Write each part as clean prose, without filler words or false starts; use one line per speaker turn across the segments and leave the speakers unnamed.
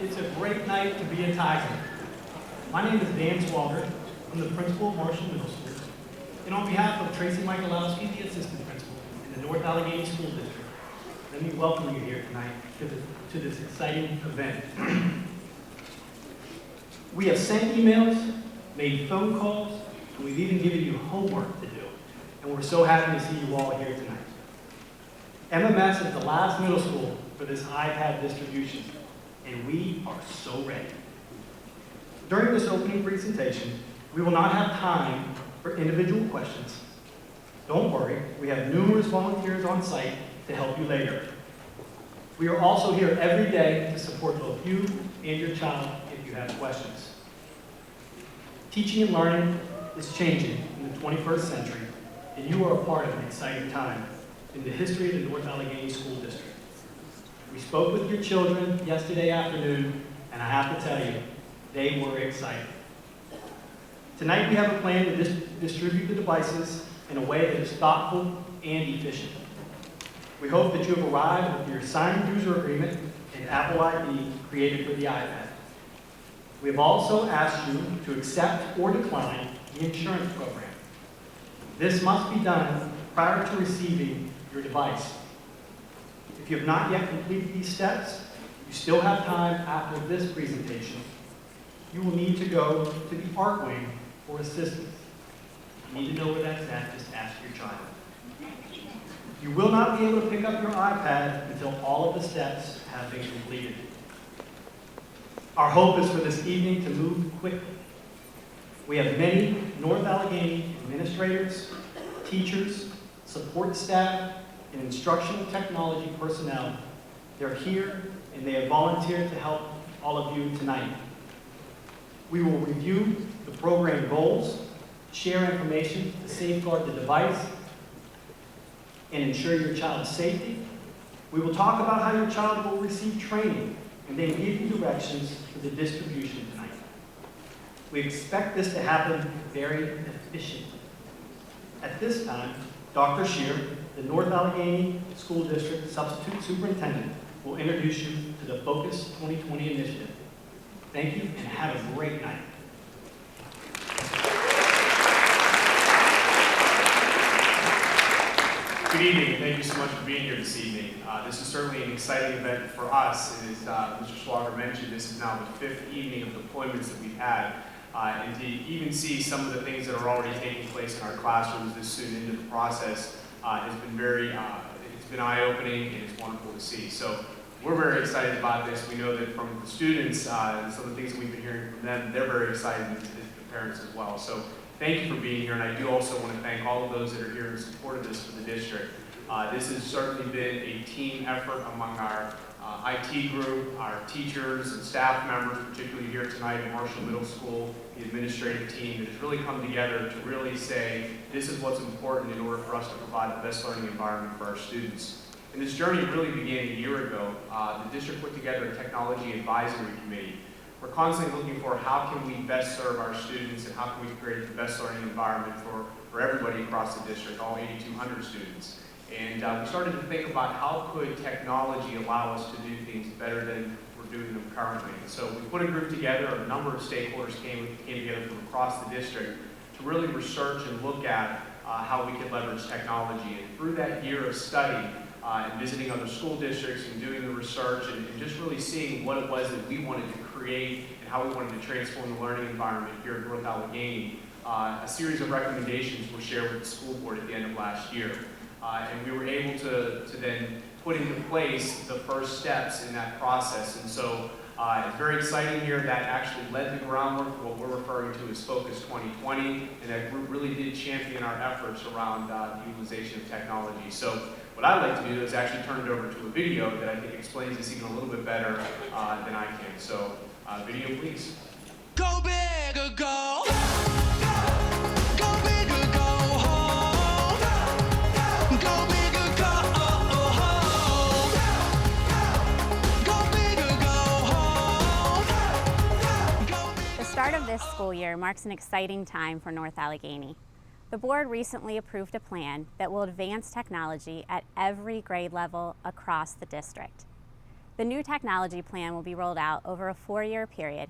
It's a great night to be a Tiger. My name is Dan Swalger. I'm the principal of Marshall Middle School. And on behalf of Tracy Michalowski, the assistant principal in the North Allegheny School District, let me welcome you here tonight to this exciting event. We have sent emails, made phone calls, and we've even given you homework to do. And we're so happy to see you all here tonight. MMS is the last middle school for this iPad distribution, and we are so ready. During this opening presentation, we will not have time for individual questions. Don't worry, we have numerous volunteers on site to help you later. We are also here every day to support both you and your child if you have questions. Teaching and learning is changing in the 21st century, and you are a part of an exciting time in the history of the North Allegheny School District. We spoke with your children yesterday afternoon, and I have to tell you, they were excited. Tonight we have a plan to distribute the devices in a way that is thoughtful and efficient. We hope that you have arrived with your signed user agreement and Apple ID created for the iPad. We have also asked you to accept or decline the insurance program. This must be done prior to receiving your device. If you have not yet completed these steps, you still have time after this presentation. You will need to go to the ARC wing for assistance. If you need to know where that's at, just ask your child. You will not be able to pick up your iPad until all of the steps have been completed. Our hope is for this evening to move quickly. We have many North Allegheny administrators, teachers, support staff, and instructional technology personnel. They're here and they have volunteered to help all of you tonight. We will review the program goals, share information to safeguard the device, and ensure your child's safety. We will talk about how your child will receive training and then give you directions for the distribution tonight. We expect this to happen very efficiently. At this time, Dr. Shear, the North Allegheny School District Substitute Superintendent, will introduce you to the Focus 2020 initiative. Thank you and have a great night.
Good evening. Thank you so much for being here this evening. This is certainly an exciting event for us. And as Mr. Swalger mentioned, this is now the 5th evening of deployments that we've had. And to even see some of the things that are already taking place in our classrooms this soon into the process has been it's been eye-opening and it's wonderful to see. So we're very excited about this. We know that from the students and some of the things that we've been hearing from them, they're very excited, and the parents as well. So thank you for being here, and I do also want to thank all of those that are here in support of this for the district. This has certainly been a team effort among our IT group, our teachers and staff members, particularly here tonight at Marshall Middle School, the administrative team that has really come together to really say this is what's important in order for us to provide the best learning environment for our students. And this journey really began a year ago. The district put together a technology advisory committee. We're constantly looking for how can we best serve our students and how can we create the best learning environment for everybody across the district, all 8,200 students. And we started to think about how could technology allow us to do things better than we're doing them currently. And so we put a group together, a number of stakeholders came together from across the district to really research and look at how we could leverage technology. And through that year of study and visiting other school districts and doing the research and just really seeing what it was that we wanted to create and how we wanted to transform the learning environment here at North Allegheny, a series of recommendations were shared with the school board at the end of last year. And we were able to then put into place the first steps in that process. And so it's very exciting here. That actually led the groundwork for what we're referring to as Focus 2020, and that group really did champion our efforts around the utilization of technology. So what I'd like to do is actually turn it over to a video that I think explains this even a little bit better than I can. So video, please.
Go big or go. Go big or go home. Go big or go home. Go big or go home.
The start of this school year marks an exciting time for North Allegheny. The board recently approved a plan that will advance technology at every grade level across the district. The new technology plan will be rolled out over a 4-year period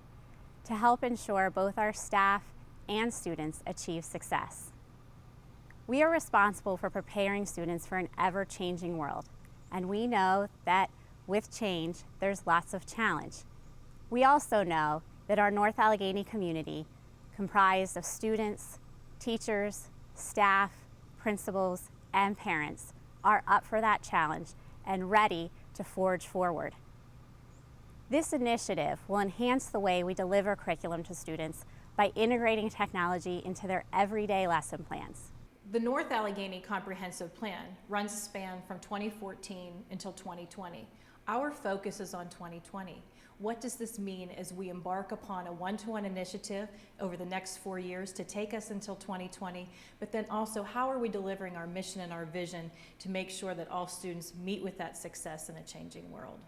to help ensure both our staff and students achieve success. We are responsible for preparing students for an ever-changing world, and we know that with change, there's lots of challenge. We also know that our North Allegheny community, comprised of students, teachers, staff, principals, and parents, are up for that challenge and ready to forge forward. This initiative will enhance the way we deliver curriculum to students by integrating technology into their everyday lesson plans.
The North Allegheny Comprehensive Plan runs a span from 2014 until 2020. Our focus is on 2020. What does this mean as we embark upon a one-to-one initiative over the next 4 years to take us until 2020, but then also how are we delivering our mission and our vision to make sure that all students meet with that success in a changing world?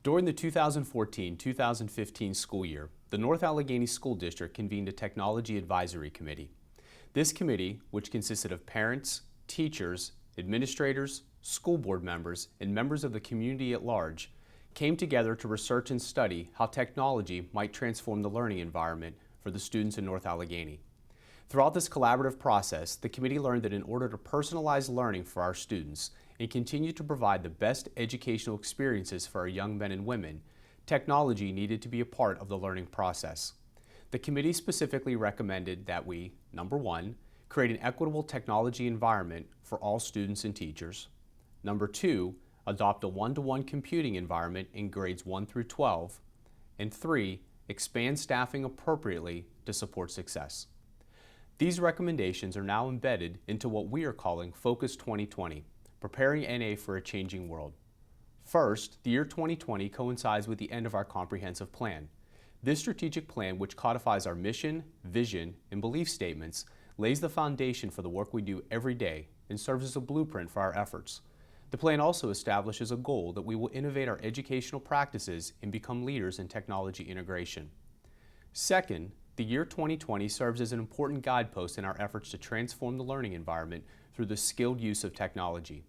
During the 2014-2015 school year, the North Allegheny School District convened a Technology Advisory Committee. This committee, which consisted of parents, teachers, administrators, school board members, and members of the community at large, came together to research and study how technology might transform the learning environment for the students in North Allegheny. Throughout this collaborative process, the committee learned that in order to personalize learning for our students and continue to provide the best educational experiences for our young men and women, technology needed to be a part of the learning process. The committee specifically recommended that we, number one, create an equitable technology environment for all students and teachers. Number two, adopt a one-to-one computing environment in grades 1 through 12. And 3, expand staffing appropriately to support success. These recommendations are now embedded into what we are calling Focus 2020, preparing NA for a changing world. First, the year 2020 coincides with the end of our comprehensive plan. This strategic plan, which codifies our mission, vision, and belief statements, lays the foundation for the work we do every day and serves as a blueprint for our efforts. The plan also establishes a goal that we will innovate our educational practices and become leaders in technology integration. Second, the year 2020 serves as an important guidepost in our efforts to transform the learning environment through the skilled use of technology.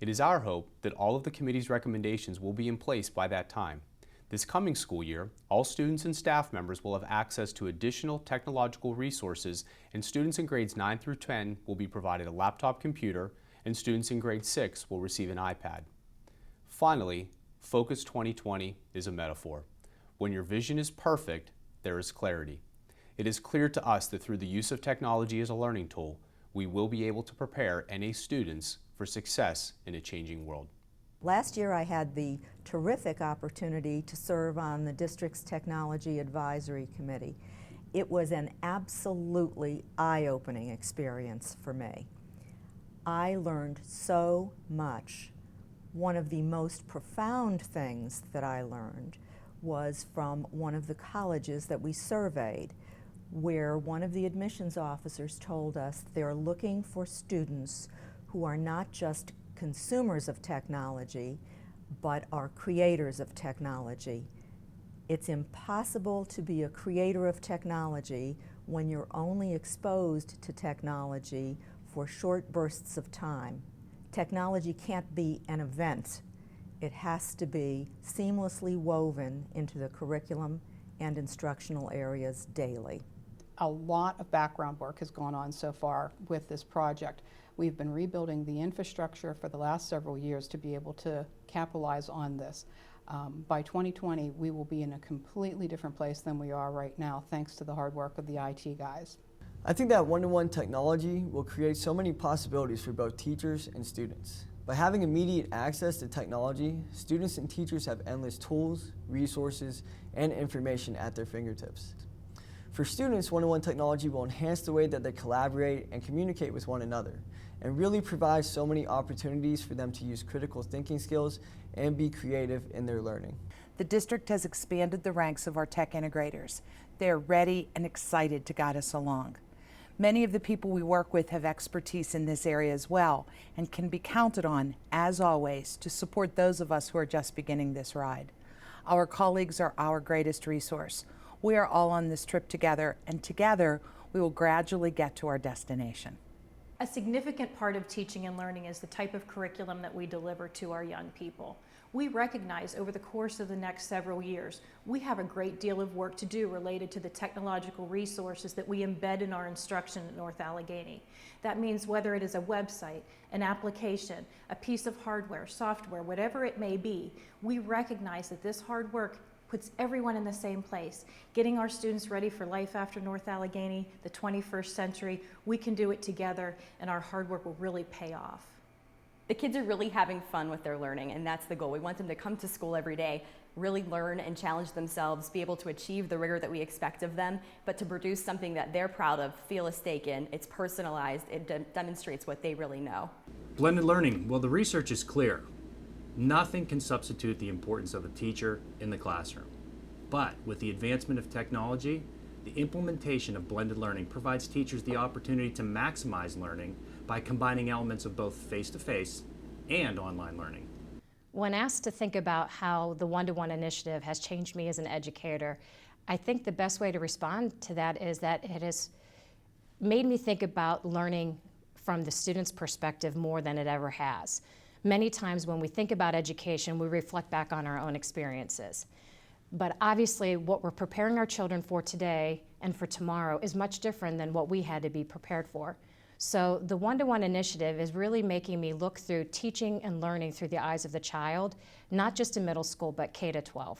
It is our hope that all of the committee's recommendations will be in place by that time. This coming school year, all students and staff members will have access to additional technological resources, and students in grades 9 through 10 will be provided a laptop computer, and students in grade 6 will receive an iPad. Finally, Focus 2020 is a metaphor. When your vision is perfect, there is clarity. It is clear to us that through the use of technology as a learning tool, we will be able to prepare NA students for success in a changing world.
Last year I had the terrific opportunity to serve on the district's Technology Advisory Committee. It was an absolutely eye-opening experience for me. I learned so much. One of the most profound things that I learned was from one of the colleges that we surveyed, where one of the admissions officers told us they're looking for students who are not just consumers of technology, but are creators of technology. It's impossible to be a creator of technology when you're only exposed to technology for short bursts of time. Technology can't be an event. It has to be seamlessly woven into the curriculum and instructional areas daily.
A lot of background work has gone on so far with this project. We've been rebuilding the infrastructure for the last several years to be able to capitalize on this. By 2020, we will be in a completely different place than we are right now, thanks to the hard work of the IT guys.
I think that one-to-one technology will create so many possibilities for both teachers and students. By having immediate access to technology, students and teachers have endless tools, resources, and information at their fingertips. For students, one-to-one technology will enhance the way that they collaborate and communicate with one another, and really provide so many opportunities for them to use critical thinking skills and be creative in their learning.
The district has expanded the ranks of our tech integrators. They're ready and excited to guide us along. Many of the people we work with have expertise in this area as well and can be counted on, as always, to support those of us who are just beginning this ride. Our colleagues are our greatest resource. We are all on this trip together, and together we will gradually get to our destination.
A significant part of teaching and learning is the type of curriculum that we deliver to our young people. We recognize over the course of the next several years, we have a great deal of work to do related to the technological resources that we embed in our instruction at North Allegheny. That means whether it is a website, an application, a piece of hardware, software, whatever it may be, we recognize that this hard work puts everyone in the same place. Getting our students ready for life after North Allegheny, the 21st century, we can do it together, and our hard work will really pay off.
The kids are really having fun with their learning, and that's the goal. We want them to come to school every day, really learn and challenge themselves, be able to achieve the rigor that we expect of them, but to produce something that they're proud of, feel a stake in. It's personalized, it demonstrates what they really know.
Blended learning, well, the research is clear. Nothing can substitute the importance of a teacher in the classroom. But with the advancement of technology, the implementation of blended learning provides teachers the opportunity to maximize learning by combining elements of both face-to-face and online learning.
When asked to think about how the one-to-one initiative has changed me as an educator, I think the best way to respond to that is that it has made me think about learning from the student's perspective more than it ever has. Many times when we think about education, we reflect back on our own experiences. But obviously what we're preparing our children for today and for tomorrow is much different than what we had to be prepared for. So the one-to-one initiative is really making me look through teaching and learning through the eyes of the child, not just in middle school, but K-12.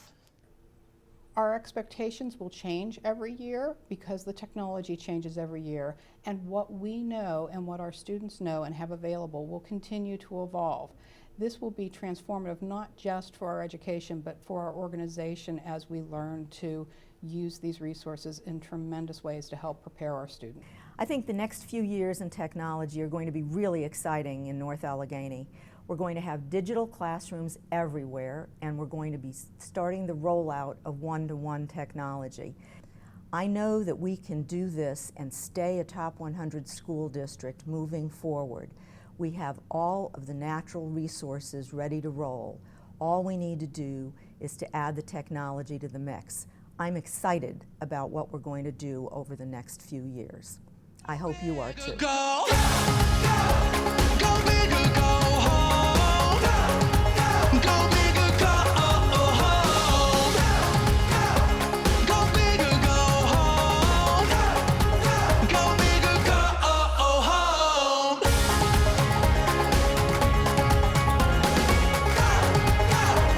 Our expectations will change every year because the technology changes every year, and what we know and what our students know and have available will continue to evolve. This will be transformative not just for our education but for our organization as we learn to use these resources in tremendous ways to help prepare our students.
I think the next few years in technology are going to be really exciting in North Allegheny. We're going to have digital classrooms everywhere, and we're going to be starting the rollout of one-to-one technology. I know that we can do this and stay a top 100 school district moving forward. We have all of the natural resources ready to roll. All we need to do is to add the technology to the mix. I'm excited about what we're going to do over the next few years. I hope you are too.
Go, go big or go home. Go big or go home. Go big or go home. Go big or go home.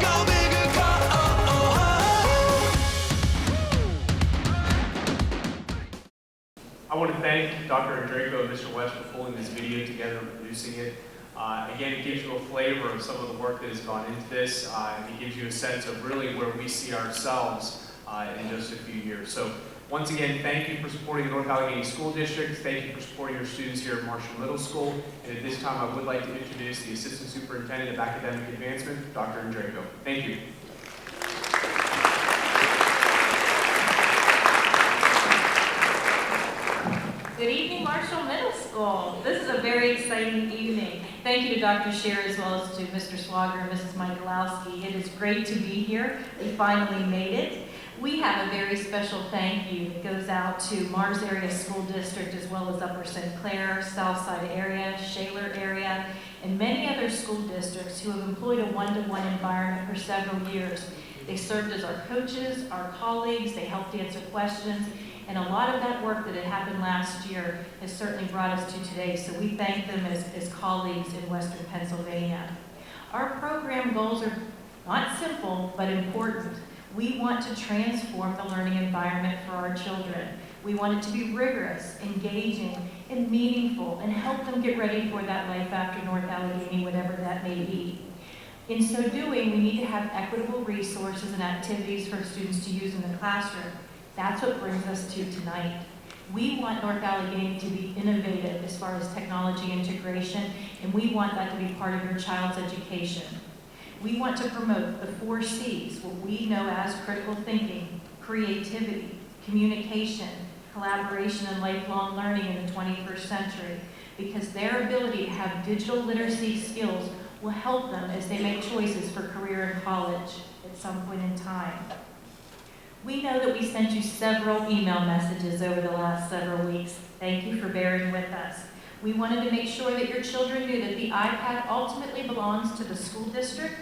Go big or go
I want to thank Dr. Draco and Mr. West for pulling this video together and producing it. Again, it gives you a flavor of some of the work that has gone into this, and it gives you a sense of really where we see ourselves in just a few years. So once again, thank you for supporting the North Allegheny School District. Thank you for supporting your students here at Marshall Middle School. And at this time, I would like to introduce the Assistant Superintendent of Academic Advancement, Dr. Draco. Thank you.
Good evening, Marshall Middle School. This is a very exciting evening. Thank you to Dr. Scheer as well as to Mr. Swager and Mrs. Michalowski. It is great to be here. We finally made it. We have a very special thank you that goes out to Mars Area School District as well as Upper St. Clair, Southside area, Shaler area, and many other school districts who have employed a one-to-one environment for several years. They served as our coaches, our colleagues, they helped answer questions, and a lot of that work that had happened last year has certainly brought us to today, so we thank them as colleagues in Western Pennsylvania. Our program goals are not simple, but important. We want to transform the learning environment for our children. We want it to be rigorous, engaging, and meaningful, and help them get ready for that life after North Allegheny, whatever that may be. In so doing, we need to have equitable resources and activities for students to use in the classroom. That's what brings us to tonight. We want North Allegheny to be innovative as far as technology integration, and we want that to be part of your child's education. We want to promote the 4 C's, what we know as critical thinking, creativity, communication, collaboration, and lifelong learning in the 21st century, because their ability to have digital literacy skills will help them as they make choices for career in college at some point in time. We know that we sent you several email messages over the last several weeks. Thank you for bearing with us. We wanted to make sure that your children knew that the iPad ultimately belongs to the school district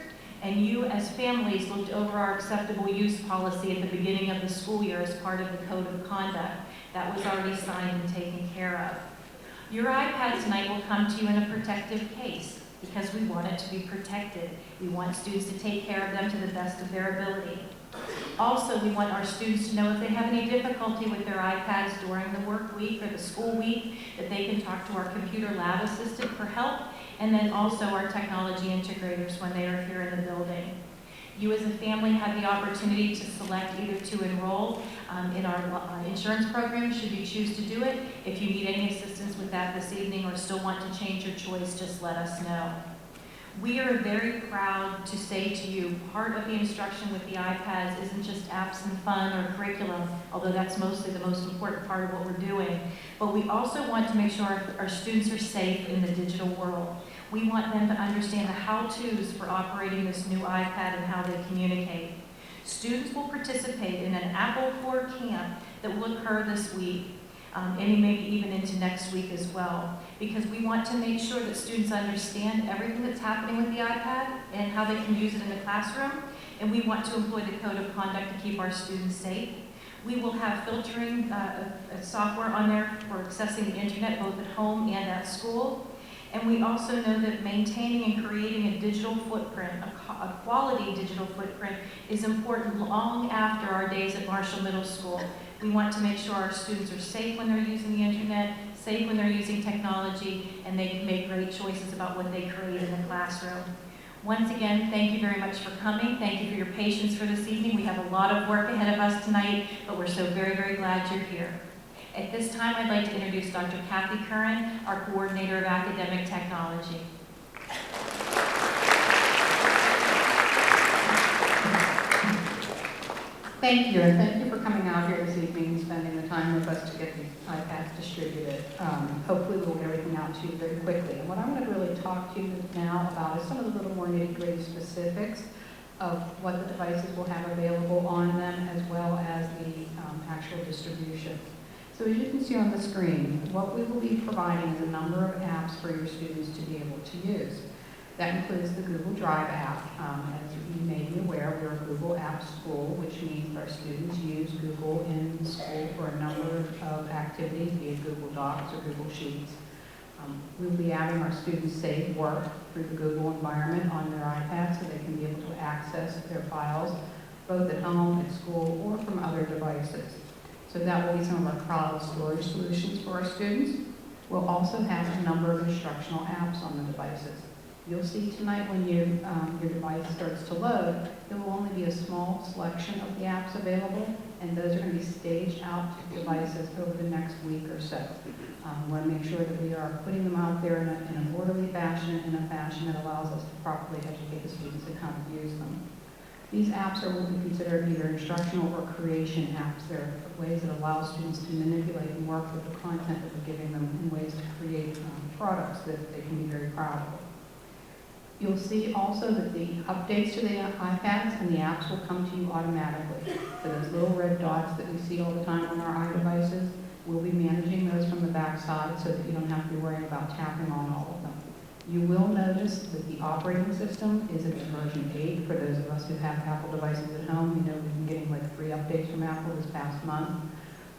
and you as families looked over our acceptable use policy at the beginning of the school year as part of the code of conduct. That was already signed and taken care of. Your iPad tonight will come to you in a protective case because we want it to be protected. We want students to take care of them to the best of their ability. Also, we want our students to know if they have any difficulty with their iPads during the work week or the school week, that they can talk to our computer lab assistant for help, and then also our technology integrators when they are here in the building. You as a family have the opportunity to select either to enroll in our insurance program should you choose to do it. If you need any assistance with that this evening or still want to change your choice, just let us know. We are very proud to say to you, part of the instruction with the iPads isn't just apps and fun or curriculum, although that's mostly the most important part of what we're doing, but we also want to make sure our students are safe in the digital world. We want them to understand the how-tos for operating this new iPad and how they communicate. Students will participate in an Apple Core camp that will occur this week, and maybe even into next week as well, because we want to make sure that students understand everything that's happening with the iPad and how they can use it in the classroom, and we want to employ the code of conduct to keep our students safe. We will have filtering software on there for accessing the internet both at home and at school. And we also know that maintaining and creating a digital footprint, a quality digital footprint, is important long after our days at Marshall Middle School. We want to make sure our students are safe when they're using the internet, safe when they're using technology, and they can make great choices about what they create in the classroom. Once again, thank you very much for coming. Thank you for your patience for this evening. We have a lot of work ahead of us tonight, but we're so very, very glad you're here. At this time, I'd like to introduce Dr. Kathy Curran, our Coordinator of Academic Technology.
Thank you, and thank you for coming out here this evening and spending the time with us to get these iPads distributed. Hopefully we'll get everything out to you very quickly. And what I'm going to really talk to you now about is some of the little more nitty-gritty specifics of what the devices will have available on them, as well as the actual distribution. So as you can see on the screen, what we will be providing is a number of apps for your students to be able to use. That includes the Google Drive app. As you may be aware, we're a Google App School, which means our students use Google in school for a number of activities, be it Google Docs or Google Sheets. We'll be having our students save work through the Google environment on their iPad so they can be able to access their files both at home, at school, or from other devices. So that will be some of our cloud storage solutions for our students. We'll also have a number of instructional apps on the devices. You'll see tonight when your device starts to load, there will only be a small selection of the apps available, and those are going to be staged out to devices over the next week or so. We want to make sure that we are putting them out there in an orderly fashion, in a fashion that allows us to properly educate the students in how to use them. These apps are what we consider either instructional or creation apps. They're ways that allow students to manipulate and work with the content that we're giving them in ways to create products that they can be very proud of. You'll see also that the updates to the iPads and the apps will come to you automatically. So those little red dots that we see all the time on our iDevices, we'll be managing those from the back side so that you don't have to be worrying about tapping on all of them. You will notice that the operating system is in version 8 for those of us who have Apple devices at home. You know we've been getting like 3 updates from Apple this past month.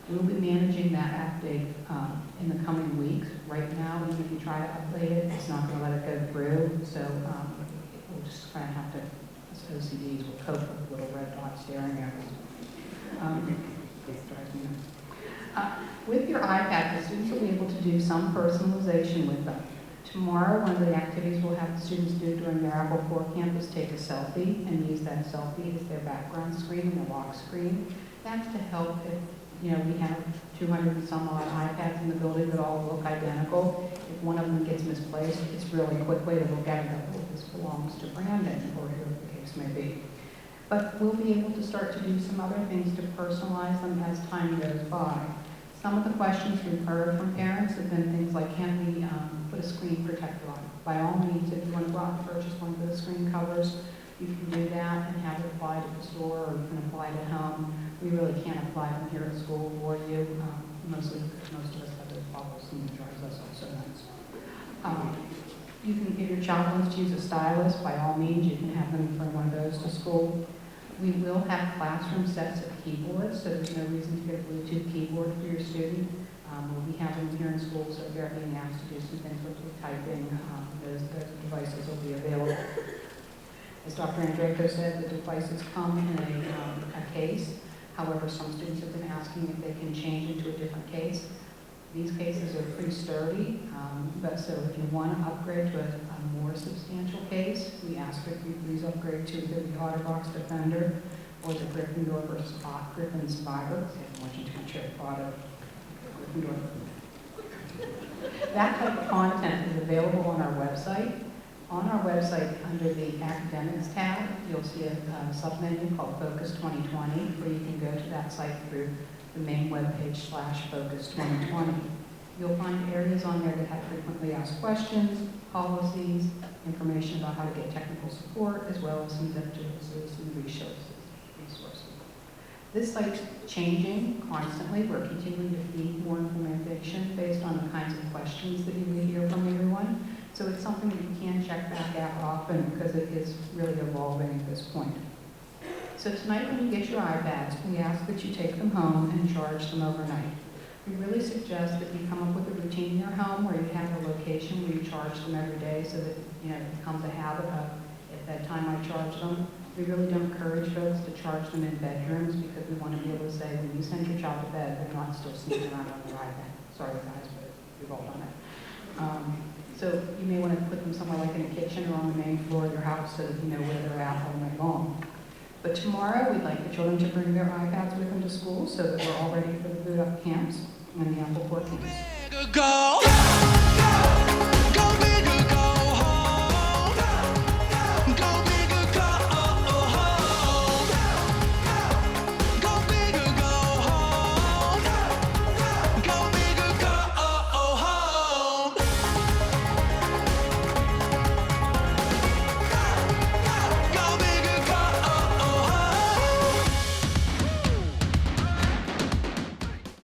We'll be managing that update in the coming weeks. Right now, even if you try to update it, it's not going to let it go through. So we'll just kind of have to, as OCDs, will cope with little red dots staring at us. It drives me nuts. With your iPad, the students will be able to do some personalization with them. Tomorrow, one of the activities we'll have the students do during their Apple Core Camp is take a selfie and use that selfie as their background screen, their lock screen. That's to help if, you know, we have 200 and some odd iPads in the building that all look identical. If one of them gets misplaced, it's a really quick way to look at it, oh, this belongs to Brandon, or whatever the case may be. But we'll be able to start to do some other things to personalize them as time goes by. Some of the questions we've heard from parents have been things like, can we put a screen protector on? By all means, if you want to go out and purchase one of those screen covers, you can do that and have it applied at the store, or you can apply it at home. We really can't apply them here at school for you, mostly because most of us have those bubbles and it drives us all so nuts. You can, if your child wants to use a stylus, by all means, you can have them bring one of those to school. We will have classroom sets of keyboards, so there's no reason to get a Bluetooth keyboard for your student. We'll be having them here in school, so if they're being asked to do some things with typing, those devices will be available. As Dr. Andreyko said, the devices come in a case. However, some students have been asking if they can change into a different case. These cases are pretty sturdy, but so if you want to upgrade to a more substantial case, we ask that you please upgrade to either the OtterBox Defender or the Gryffindor versus Griffin Spider. I want you to check Otter. Gryffindor. That type of content is available on our website. On our website, under the Academics tab, you'll see a sub-menu called Focus 2020, where you can go to that site through the main webpage /Focus 2020. You'll find areas on there that have frequently asked questions, policies, information about how to get technical support, as well as some resources and resources. This site's changing constantly. We're continuing to feed more information based on the kinds of questions that you may hear from everyone. So it's something that you can check back at often because it is really evolving at this point. So tonight when you get your iPads, we ask that you take them home and charge them overnight. We really suggest that you come up with a routine in your home where you have a location where you charge them every day so that it becomes a habit of, at that time I charge them. We really don't encourage folks to charge them in bedrooms because we want to be able to say when you send your child to bed, they're not still sneaking around on their iPad. Sorry guys, but we've all done it. So you may want to put them somewhere like in a kitchen or on the main floor of your house so that you know where they're at all night long. But tomorrow, we'd like the children to bring their iPads with them to school so that we're all ready for the boot up camps and the Apple Core camps.